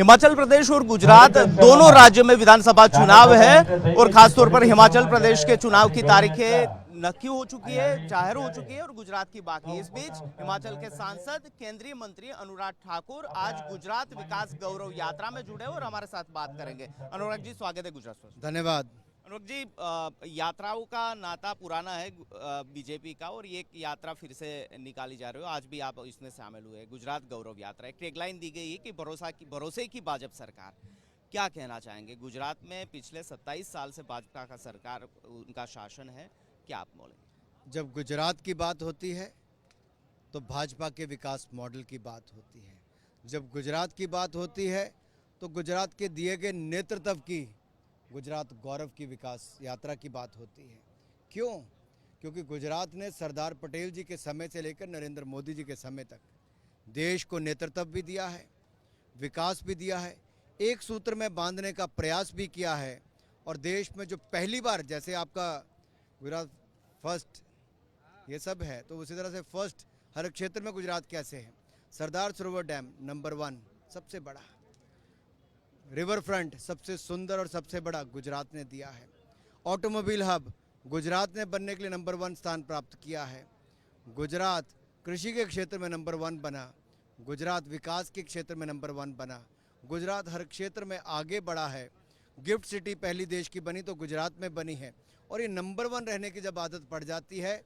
हिमाचल प्रदेश और गुजरात दोनों राज्यों में विधानसभा चुनाव है और खासतौर पर हिमाचल प्रदेश के चुनाव की तारीखें नक्की हो चुकी है, जाहिर हो चुकी है और गुजरात की बाकी। इस बीच हिमाचल के सांसद केंद्रीय मंत्री अनुराग ठाकुर आज गुजरात विकास गौरव यात्रा में जुड़े और हमारे साथ बात करेंगे। अनुराग जी, स्वागत है गुजरात फर्स्ट। धन्यवाद। अनुराग जी, यात्राओं का नाता पुराना है बीजेपी का और ये यात्रा फिर से निकाली जा रही है। आज भी आप इसमें शामिल हुए, गुजरात गौरव यात्रा। एक टैगलाइन दी गई है कि भरोसे की भाजपा सरकार। क्या कहना चाहेंगे? गुजरात में पिछले 27 साल से भाजपा का सरकार, उनका शासन है, क्या आप बोलेंगे? जब गुजरात की बात होती है तो भाजपा के विकास मॉडल की बात होती है। जब गुजरात की बात होती है तो गुजरात के दिए गए नेतृत्व की, गुजरात गौरव की विकास यात्रा की बात होती है। क्यों? क्योंकि गुजरात ने सरदार पटेल जी के समय से लेकर नरेंद्र मोदी जी के समय तक देश को नेतृत्व भी दिया है, विकास भी दिया है, एक सूत्र में बांधने का प्रयास भी किया है। और देश में जो पहली बार, जैसे आपका गुजरात फर्स्ट ये सब है, तो उसी तरह से फर्स्ट हर क्षेत्र में गुजरात कैसे है। सरदार सरोवर डैम नंबर 1 सबसे बड़ा, रिवर फ्रंट सबसे सुंदर और सबसे बड़ा गुजरात ने दिया है। ऑटोमोबाइल हब गुजरात ने बनने के लिए नंबर 1 स्थान प्राप्त किया है। गुजरात कृषि के क्षेत्र में नंबर 1 बना, गुजरात विकास के क्षेत्र में नंबर 1 बना, गुजरात हर क्षेत्र में आगे बढ़ा है। गिफ्ट सिटी पहली देश की बनी तो गुजरात में बनी है। और ये नंबर 1 रहने की जब आदत पड़ जाती है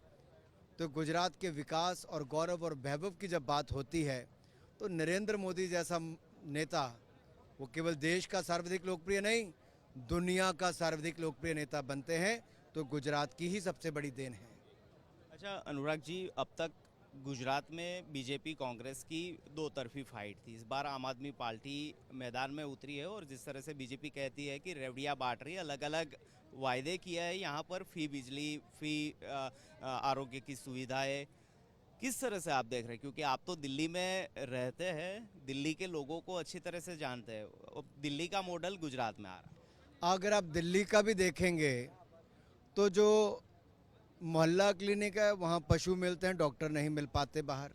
तो गुजरात के विकास और गौरव और वैभव की जब बात होती है तो नरेंद्र मोदी जैसा नेता, वो केवल देश का सर्वाधिक लोकप्रिय नहीं, दुनिया का सर्वाधिक लोकप्रिय नेता बनते हैं, तो गुजरात की ही सबसे बड़ी देन है। अच्छा अनुराग जी, अब तक गुजरात में बीजेपी कांग्रेस की दो तरफी फाइट थी। इस बार आम आदमी पार्टी मैदान में उतरी है और जिस तरह से बीजेपी कहती है कि रेवड़ियाँ बांट रही है, अलग अलग वायदे किया है, यहाँ पर फी बिजली, फी आरोग्य की सुविधाएं, किस तरह से आप देख रहे हैं? क्योंकि आप तो दिल्ली में रहते हैं, दिल्ली के लोगों को अच्छी तरह से जानते हैं, दिल्ली का मॉडल गुजरात में आ रहा है। अगर आप दिल्ली का भी देखेंगे तो जो मोहल्ला क्लिनिक है वहाँ पशु मिलते हैं, डॉक्टर नहीं मिल पाते बाहर।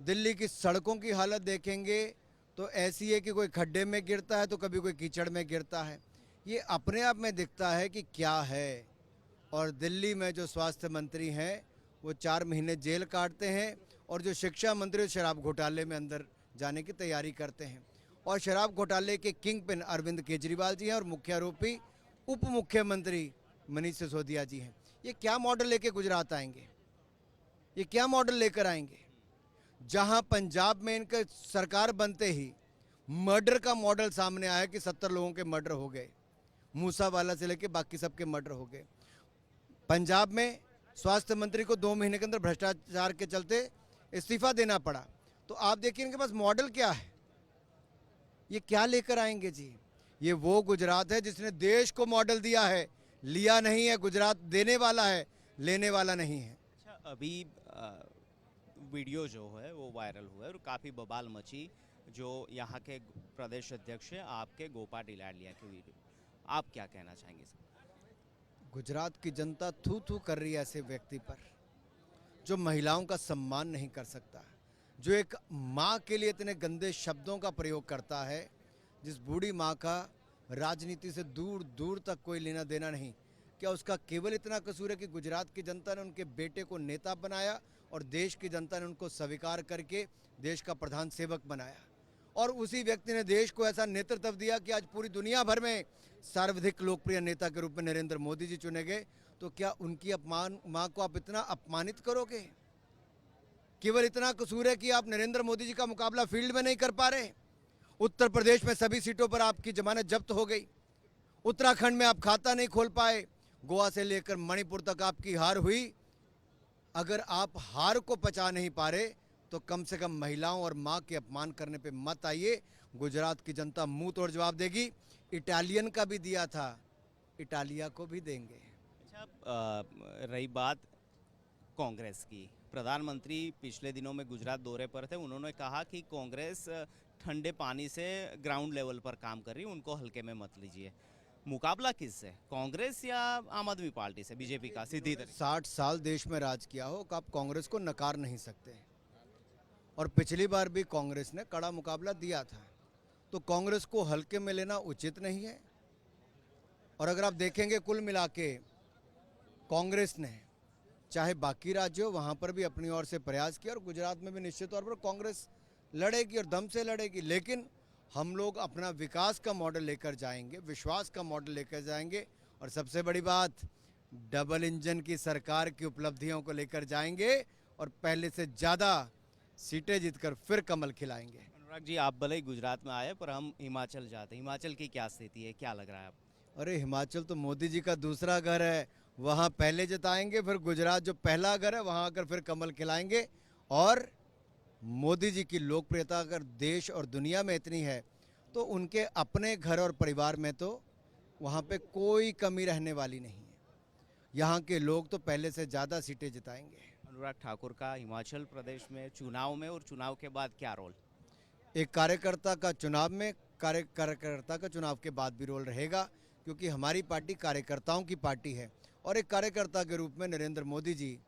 दिल्ली की सड़कों की हालत देखेंगे तो ऐसी है कि कोई खड्डे में गिरता है तो कभी कोई कीचड़ में गिरता है। ये अपने आप में दिखता है कि क्या है। और दिल्ली में जो स्वास्थ्य मंत्री हैं वो 4 महीने जेल काटते हैं और जो शिक्षा मंत्री शराब घोटाले में अंदर जाने की तैयारी करते हैं। और शराब घोटाले के किंग पिन अरविंद केजरीवाल जी हैं और मुख्य आरोपी उप मुख्यमंत्री मनीष सिसोदिया जी हैं। ये क्या मॉडल लेके गुजरात आएंगे? ये क्या मॉडल लेकर आएंगे? जहां पंजाब में इनका सरकार बनते ही मर्डर का मॉडल सामने आया कि 70 लोगों के मर्डर हो गए, मूसावाला से लेके बाकी सबके मर्डर हो गए। पंजाब में स्वास्थ्य मंत्री को 2 महीने के अंदर भ्रष्टाचार के चलते इस्तीफा देना पड़ा। तो आप देखिए इनके पास मॉडल क्या है, ये क्या लेकर आएंगे जी? ये वो गुजरात है जिसने देश को मॉडल दिया है, लिया नहीं है। गुजरात देने वाला है, लेने वाला नहीं है। अच्छा, अभी वीडियो जो है वो वायरल हुआ है और काफ़ी बवाल मची, जो यहाँ के प्रदेश अध्यक्ष हैं आपके गोपाल इटालिया की वीडियो, आप क्या कहना चाहेंगे? गुजरात की जनता थू थू कर रही है ऐसे व्यक्ति पर जो महिलाओं का सम्मान नहीं कर सकता, जो एक माँ के लिए इतने गंदे शब्दों का प्रयोग करता है, जिस बूढ़ी माँ का राजनीति से दूर दूर तक कोई लेना देना नहीं। क्या उसका केवल इतना कसूर है कि गुजरात की जनता ने उनके बेटे को नेता बनाया और देश की जनता ने उनको स्वीकार करके देश का प्रधान सेवक बनाया? और उसी व्यक्ति ने देश को ऐसा नेतृत्व दिया कि आज पूरी दुनिया भर में सर्वाधिक लोकप्रिय नेता के रूप में नरेंद्र मोदी जी चुने गए। तो क्या उनकी माँ को आप इतना अपमानित करोगे? केवल इतना कसूर है कि आप नरेंद्र मोदी जी का मुकाबला फील्ड में नहीं कर पा रहे। उत्तर प्रदेश में सभी सीटों पर आपकी जमानत जब्त हो गई, उत्तराखंड में आप खाता नहीं खोल पाए, गोवा से लेकर मणिपुर तक आपकी हार हुई। अगर आप हार को पचा नहीं पा रहे तो कम से कम महिलाओं और माँ के अपमान करने पे मत आइए। गुजरात की जनता मुंह तोड़ जवाब देगी। इटालियन का भी दिया था, इटालिया को भी देंगे। अच्छा, रही बात कांग्रेस की, प्रधानमंत्री पिछले दिनों में गुजरात दौरे पर थे, उन्होंने कहा कि कांग्रेस ठंडे पानी से ग्राउंड लेवल पर काम कर रही है, उनको हल्के में मत लीजिए। मुकाबला किससे, कांग्रेस या आम आदमी पार्टी से, बीजेपी का? सीधी तरह 60 साल देश में राज किया हो, आप कांग्रेस को नकार नहीं सकते। और पिछली बार भी कांग्रेस ने कड़ा मुकाबला दिया था। तो कांग्रेस को हल्के में लेना उचित नहीं है। और अगर आप देखेंगे कुल मिला के कांग्रेस ने चाहे बाकी राज्यों वहाँ पर भी अपनी ओर से प्रयास किया और गुजरात में भी निश्चित तौर पर कांग्रेस लड़ेगी और दम से लड़ेगी, लेकिन हम लोग अपना विकास का मॉडल लेकर जाएंगे, विश्वास का मॉडल लेकर जाएंगे और सबसे बड़ी बात डबल इंजन की सरकार की उपलब्धियों को लेकर जाएंगे और पहले से ज़्यादा सीटें जीतकर फिर कमल खिलाएंगे। अनुराग जी, आप भले ही गुजरात में आए पर हम हिमाचल जाते हैं, हिमाचल की क्या स्थिति है, क्या लग रहा है आपको? अरे हिमाचल तो मोदी जी का दूसरा घर है, वहाँ पहले जिताएंगे, फिर गुजरात जो पहला घर है वहाँ आकर फिर कमल खिलाएंगे। और मोदी जी की लोकप्रियता अगर देश और दुनिया में इतनी है तो उनके अपने घर और परिवार में तो वहाँ पे कोई कमी रहने वाली नहीं है। यहाँ के लोग तो पहले से ज़्यादा सीटें जिताएंगे। अनुराग ठाकुर का हिमाचल प्रदेश में चुनाव में और चुनाव के बाद क्या रोल? एक कार्यकर्ता का चुनाव में कार्यकर्ता का चुनाव के बाद भी रोल रहेगा, क्योंकि हमारी पार्टी कार्यकर्ताओं की पार्टी है और एक कार्यकर्ता के रूप में नरेंद्र मोदी जी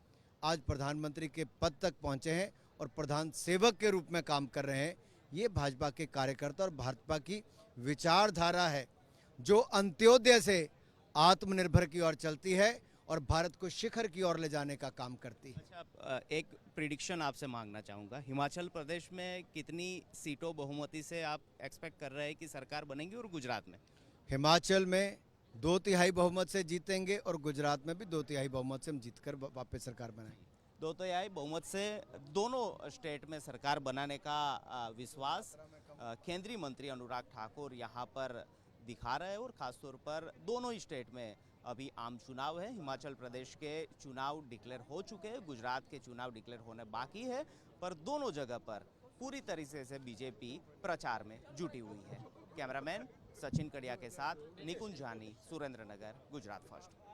आज प्रधानमंत्री के पद तक पहुंचे हैं और प्रधान सेवक के रूप में काम कर रहे हैं। ये भाजपा के कार्यकर्ता और भाजपा की विचारधारा है जो अंत्योदय से आत्मनिर्भर की ओर चलती है और भारत को शिखर की ओर ले जाने का काम करती है। अच्छा, एक प्रिडिक्शन आपसे मांगना चाहूँगा, हिमाचल प्रदेश में कितनी सीटों बहुमती से आप एक्सपेक्ट कर रहे हैं कि सरकार बनेगी और गुजरात में? हिमाचल में 2/3 बहुमत से जीतेंगे और गुजरात में भी 2/3 बहुमत से हम जीतकर वापस सरकार बनाएंगे। 2/3 बहुमत से दोनों स्टेट में सरकार बनाने का विश्वास केंद्रीय मंत्री अनुराग ठाकुर यहाँ पर दिखा रहे हैं और ख़ासतौर पर दोनों ही स्टेट में अभी आम चुनाव है। हिमाचल प्रदेश के चुनाव डिक्लेयर हो चुके हैं, गुजरात के चुनाव डिक्लेयर होने बाकी है, पर दोनों जगह पर पूरी तरीके से बीजेपी प्रचार में जुटी हुई है। कैमरामैन सचिन कड़िया के साथ निकुंज जानी, सुरेंद्र नगर, गुजरात फर्स्ट।